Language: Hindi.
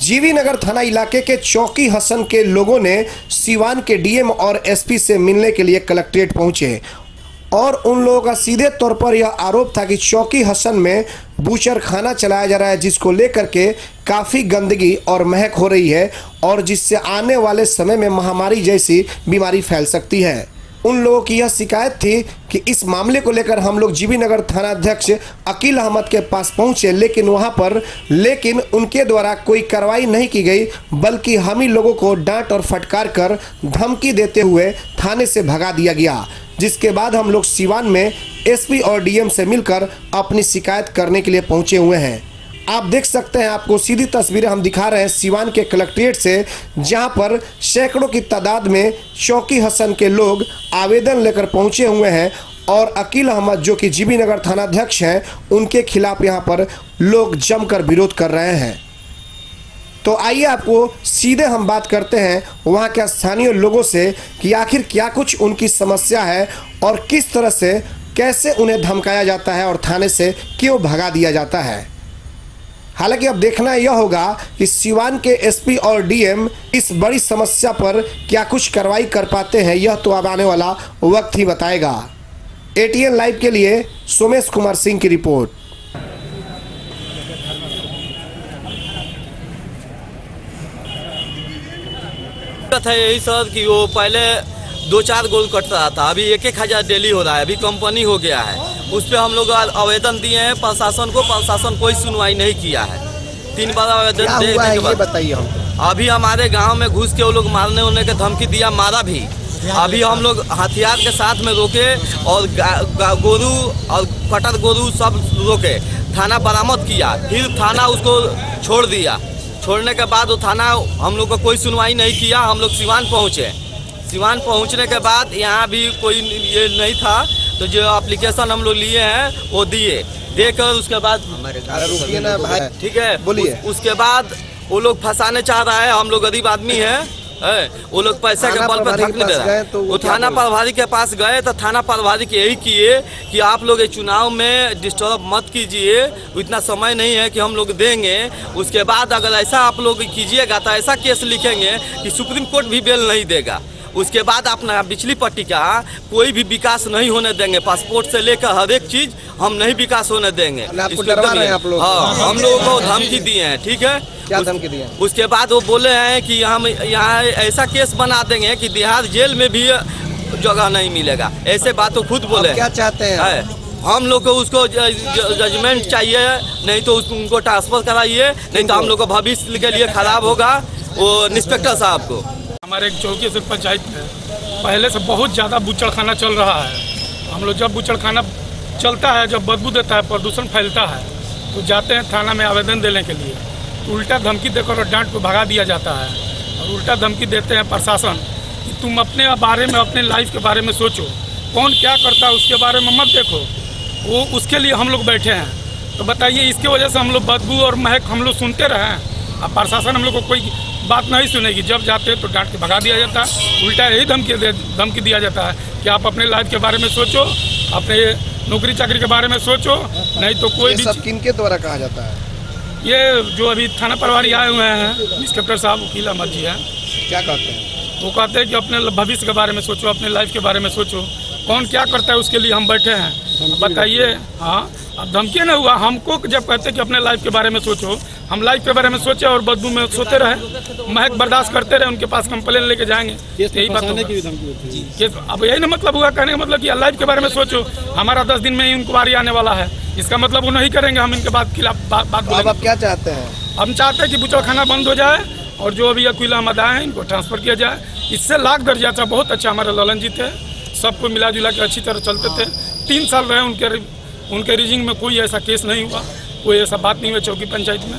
जीवी नगर थाना इलाके के चौकी हसन के लोगों ने सीवान के डीएम और एसपी से मिलने के लिए कलेक्ट्रेट पहुंचे और उन लोगों का सीधे तौर पर यह आरोप था कि चौकी हसन में बूचर खाना चलाया जा रहा है, जिसको लेकर के काफ़ी गंदगी और महक हो रही है और जिससे आने वाले समय में महामारी जैसी बीमारी फैल सकती है। उन लोगों की यह शिकायत थी कि इस मामले को लेकर हम लोग जीवी नगर थाना अध्यक्ष अकील अहमद के पास पहुंचे, लेकिन उनके द्वारा कोई कार्रवाई नहीं की गई, बल्कि हम ही लोगों को डांट और फटकार कर धमकी देते हुए थाने से भगा दिया गया। जिसके बाद हम लोग सीवान में एसपी और डीएम से मिलकर अपनी शिकायत करने के लिए पहुंचे हुए हैं। आप देख सकते हैं, आपको सीधी तस्वीरें हम दिखा रहे हैं सीवान के कलेक्ट्रेट से, जहां पर सैकड़ों की तादाद में चौकी हसन के लोग आवेदन लेकर पहुंचे हुए हैं और अकील अहमद जो कि जीवी नगर थाना अध्यक्ष हैं, उनके खिलाफ यहां पर लोग जमकर विरोध कर रहे हैं। तो आइए आपको सीधे हम बात करते हैं वहां के स्थानीय लोगों से कि आखिर क्या कुछ उनकी समस्या है और किस तरह से कैसे उन्हें धमकाया जाता है और थाने से क्यों भगा दिया जाता है। हालांकि अब देखना यह होगा कि सीवान के एसपी और डीएम इस बड़ी समस्या पर क्या कुछ कार्रवाई कर पाते हैं, यह तो अब आने वाला वक्त ही बताएगा। एटीएन लाइव के लिए सोमेश कुमार सिंह की रिपोर्ट। है यही सर कि वो पहले 2-4 गोल कट रहा था, अभी 1-1 हज़ार डेली हो रहा है, अभी कंपनी हो गया है। उस पर हम लोग आवेदन दिए हैं प्रशासन को, प्रशासन कोई सुनवाई नहीं किया है। 3 बार आवेदन देने के बाद बताइए हमको। अभी हमारे गांव में घुस के वो लोग मारने उड़ने के धमकी दिया, मारा भी। अभी हम लोग हथियार के साथ में रोके और गोरू और कटर गोरू सब रोके, थाना बरामद किया, फिर थाना उसको छोड़ दिया। छोड़ने के बाद वो थाना हम लोग को कोई सुनवाई नहीं किया। हम लोग सीवान पहुँचे, सीवान पहुँचने के बाद यहाँ भी कोई ये नहीं था, तो जो एप्लीकेशन हम लोग लिए हैं वो दिए, देकर उसके बाद ठीक है बोलिए। उसके बाद वो लोग फंसाने चाह रहा है, हम लोग गरीब आदमी हैं, वो लोग पैसे के बल पर धमकी दे रहा है। वो थाना प्रभारी के पास गए तो थाना प्रभारी के यही किए कि आप लोग चुनाव में डिस्टर्ब मत कीजिए, इतना समय नहीं है कि हम लोग देंगे। उसके बाद अगर ऐसा आप लोग कीजिएगा तो ऐसा केस लिखेंगे कि सुप्रीम कोर्ट भी बेल नहीं देगा। उसके बाद अपना बिजली पट्टी का कोई भी विकास नहीं होने देंगे, पासपोर्ट से लेकर हर एक चीज हम नहीं विकास होने देंगे। हाँ, हम लोगों को धमकी दिए हैं। ठीक है, क्या धमकी दिए? उसके बाद वो बोले हैं कि हम यहाँ ऐसा केस बना देंगे कि बिहार जेल में भी जगह नहीं मिलेगा। ऐसे बात तो खुद बोले। क्या चाहते हैं? हम लोग को उसको जजमेंट चाहिए, नहीं तो उनको ट्रांसफर कराइए, नहीं तो हम लोग को भविष्य के लिए खराब होगा। वो इंस्पेक्टर साहब को हमारे एक चौकी से पंचायत में पहले से बहुत ज़्यादा बूचड़ खाना चल रहा है। हम लोग जब बूचड़ खाना चलता है, जब बदबू देता है, प्रदूषण फैलता है, तो जाते हैं थाना में आवेदन देने के लिए, तो उल्टा धमकी देकर और डांट को भगा दिया जाता है। और उल्टा धमकी देते हैं प्रशासन कि तुम अपने बारे में, अपने लाइफ के बारे में सोचो, कौन क्या करता है उसके बारे में मत देखो। वो उसके लिए हम लोग बैठे हैं। तो बताइए, इसके वजह से हम लोग बदबू और महक हम लोग सुनते रहें। अब प्रशासन हम लोग को कोई बात नहीं सुनेगी। जब जाते हैं तो डांट के भगा दिया जाता है, उल्टा यही धमकी दिया जाता है कि आप अपने लाइफ के बारे में सोचो, अपने नौकरी चाकरी के बारे में सोचो, नहीं तो कोई भी। सब किनके द्वारा कहा जाता है? ये जो अभी थाना प्रभारी आए हुए हैं, इंस्पेक्टर साहब अकील अहमद जी हैं। क्या कहते हैं? वो कहते हैं कि अपने भविष्य के बारे में सोचो, अपने लाइफ के बारे में सोचो, कौन क्या करता है उसके लिए हम बैठे हैं। बताइए, हाँ, अब धमकी नहीं हुआ हमको जब कहते हैं कि अपने लाइफ के बारे में सोचो, हम लाइफ के बारे में सोचे और बदबू में सोते रहे, महक बर्दाश्त करते रहे, उनके पास कंप्लेन लेके जाएंगे। यही बात अब यही ना मतलब हुआ, कहने का मतलब कि लाइफ के बारे में सोचो। हमारा 10 दिन में ही इंक्वायरी आने वाला है, इसका मतलब वो नहीं करेंगे, हम इनके बाद खिलाफ बात बोलेंगे। आप क्या चाहते हैं? हम चाहते हैं कि बूचड़ खाना बंद हो जाए और जो अभी अकील अहमद आए हैं इनको ट्रांसफर किया जाए। इससे लाख दर्ज जाता, बहुत अच्छा हमारे ललन जी थे, सबको मिला जुला के अच्छी तरह चलते थे। 3 साल रहे उनके रिजिंग में, कोई ऐसा केस नहीं हुआ, कोई ऐसा बात नहीं हुआ चौकी पंचायत में।